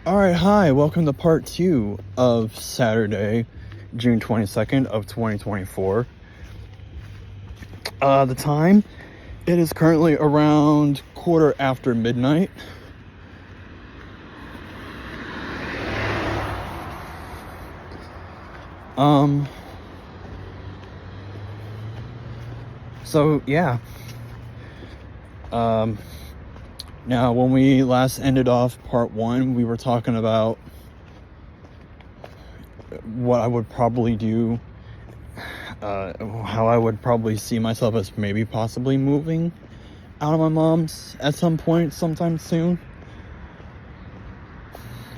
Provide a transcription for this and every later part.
All right, hi, welcome to part 2 of Saturday, June 22nd of 2024. The time, it is currently around quarter after midnight. So yeah. Now, when we last ended off part 1, we were talking about what I would probably do, how I would probably see myself as maybe possibly moving out of my mom's at some point, sometime soon.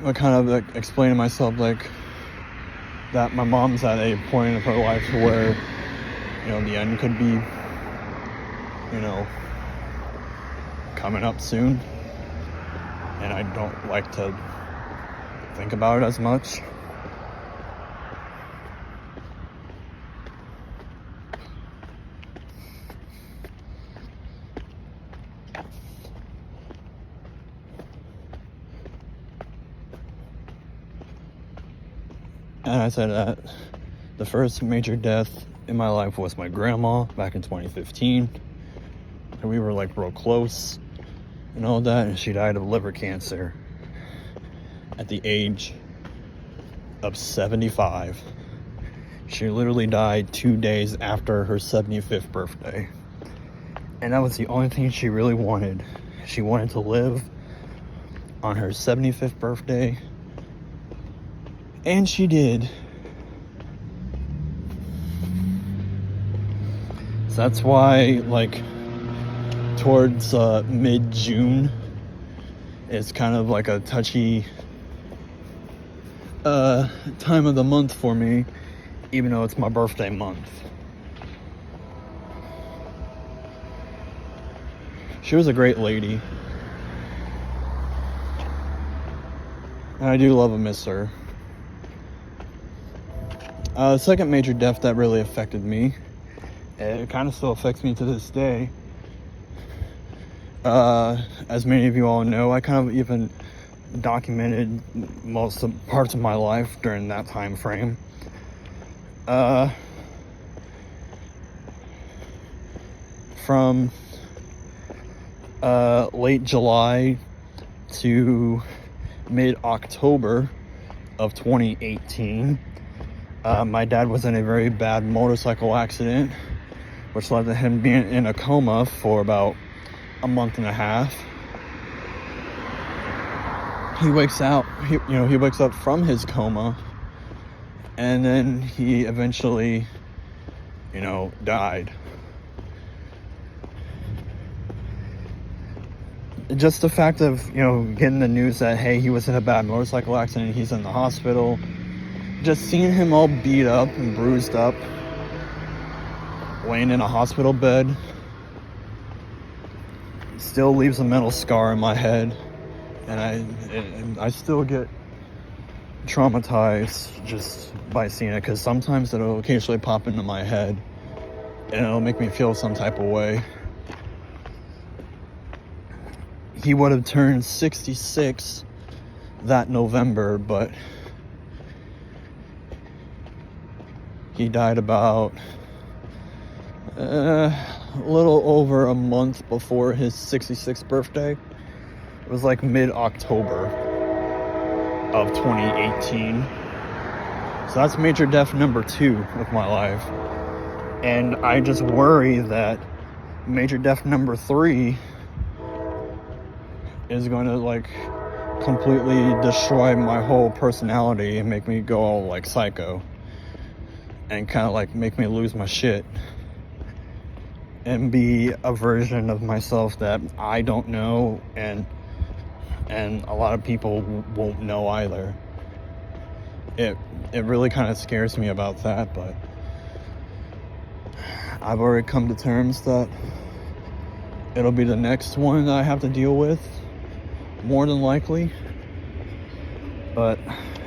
I kind of explained to myself that my mom's at a point of her life where, the end could be, coming up soon. And I don't like to think about it as much. And I said that the first major death in my life was my grandma back in 2015. And we were real close and all that. And she died of liver cancer at the age of 75. She literally died 2 days after her 75th birthday. And that was the only thing she really wanted. She wanted to live on her 75th birthday. And she did. So that's why, towards mid-June, it's kind of like a touchy time of the month for me, even though it's my birthday month. She was a great lady. And I do love and miss her. The second major death that really affected me, it kind of still affects me to this day. As many of you all know, I kind of even documented most of parts of my life during that time frame. From late July to mid-October of 2018, my dad was in a very bad motorcycle accident, which led to him being in a coma for about a month and a half. He wakes up from his coma, and then he eventually, died. Just the fact of, getting the news that, hey, he was in a bad motorcycle accident, he's in the hospital, just seeing him all beat up and bruised up, laying in a hospital bed, still leaves a mental scar in my head. And I still get traumatized just by seeing it, because sometimes it'll occasionally pop into my head and it'll make me feel some type of way. He would have turned 66 that November, but he died about a little over a month before his 66th birthday. It was mid-October of 2018. So that's major death number 2 of my life. And I just worry that major death number 3 is going to completely destroy my whole personality and make me go all psycho. And kind of make me lose my shit. And be a version of myself that I don't know, and a lot of people won't know either. It really kind of scares me about that, but I've already come to terms that it'll be the next one that I have to deal with, more than likely. But,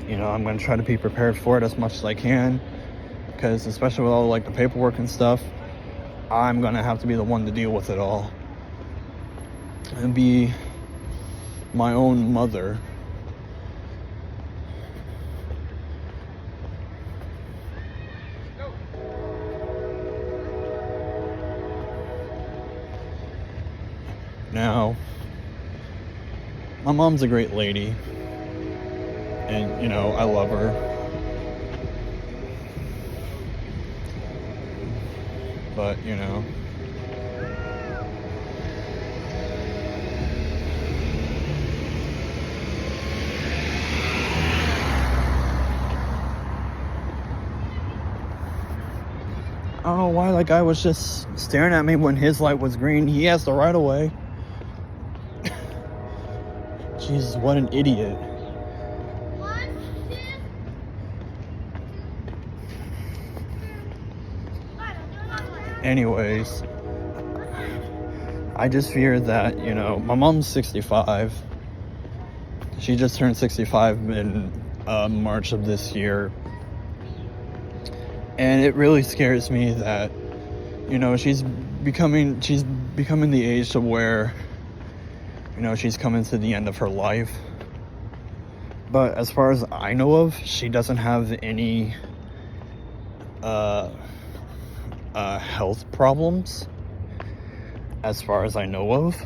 I'm going to try to be prepared for it as much as I can, because especially with all the paperwork and stuff, I'm going to have to be the one to deal with it all. And be my own mother Now, my mom's a great lady, and, you know, I love her. But, you know, I don't know why that guy was just staring at me when his light was green. He has the right of way. Jesus, what an idiot. Anyways, I just fear that, you know, my mom's 65. She just turned 65 in March of this year. And it really scares me that, you know, she's becoming the age to where, you know, she's coming to the end of her life. But as far as I know of, she doesn't have any health problems, as far as I know of.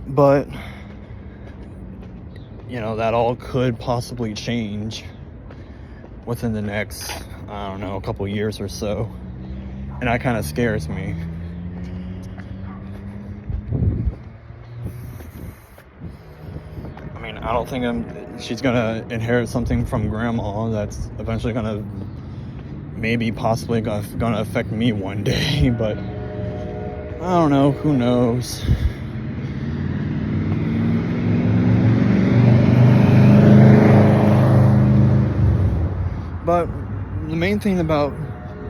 But, you know, that all could possibly change within the next, I don't know, a couple years or so. And that kind of scares me. I mean, I don't think she's gonna inherit something from grandma that's eventually gonna, maybe possibly gonna affect me one day, but I don't know, who knows. But the main thing about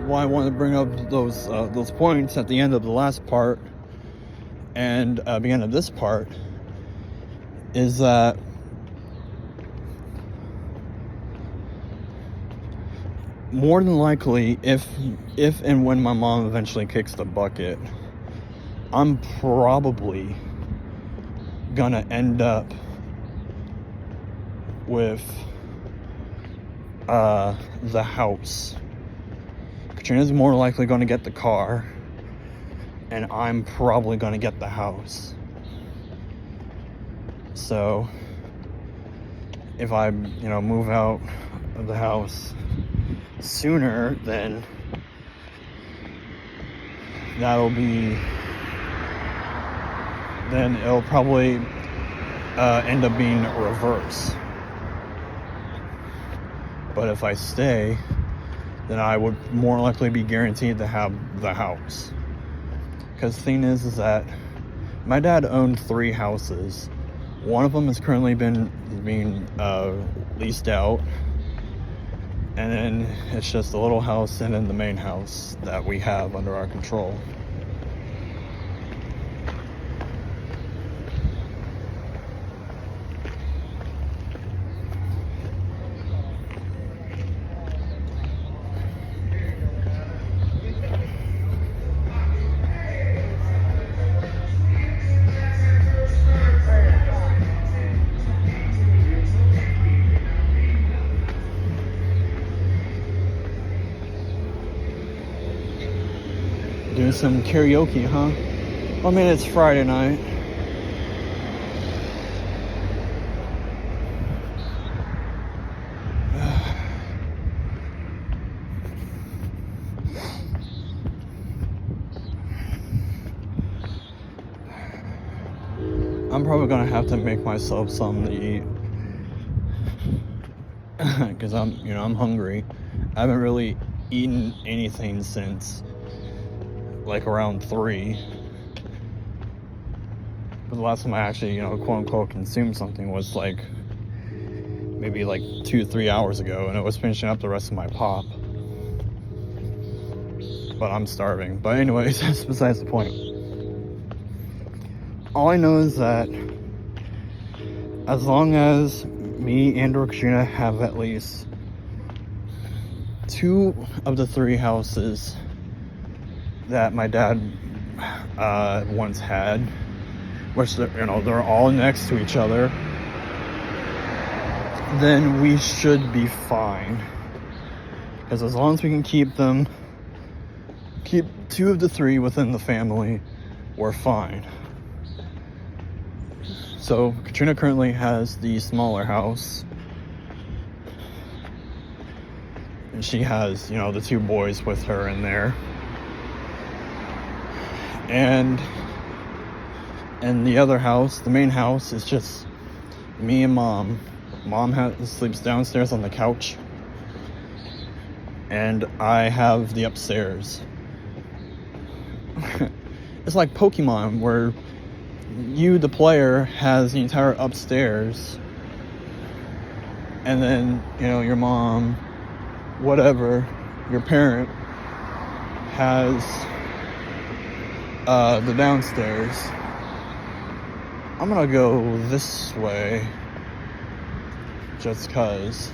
why I wanted to bring up those points at the end of the last part and beginning of this part is that more than likely, if and when my mom eventually kicks the bucket, I'm probably gonna end up with the house. Katrina's more likely going to get the car, and I'm probably going to get the house. So if I, you know, move out of the house sooner, then it'll probably end up being reverse. But if I stay, then I would more likely be guaranteed to have the house. Because the thing is that my dad owned 3 houses. One of them has currently being leased out. And then it's just a little house and then the main house that we have under our control. Doing some karaoke, huh? I mean, it's Friday night. I'm probably gonna have to make myself something to eat. Because I'm hungry. I haven't really eaten anything since like around 3. But the last time I actually, quote unquote consumed something was like maybe like 2-3 hours ago, and it was finishing up the rest of my pop. But I'm starving. But anyways, that's besides the point. All I know is that as long as me and or Katrina have at least 2 of the 3 houses that my dad once had, which they're all next to each other, then we should be fine. Because as long as we can keep 2 of the 3 within the family, we're fine. So Katrina currently has the smaller house, and she has, you know, the 2 boys with her in there. And the other house, the main house, is just me and Mom. Mom sleeps downstairs on the couch, and I have the upstairs. It's like Pokemon, where you, the player, has the entire upstairs, and then, you know, your mom, whatever, your parent, has the downstairs. I'm gonna go this way just cause.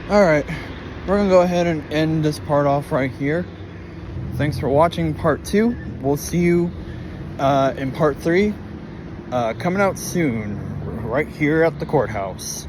Alright, we're gonna go ahead and end this part off right here. Thanks for watching part 2. We'll see you in part 3 coming out soon, right here at the courthouse.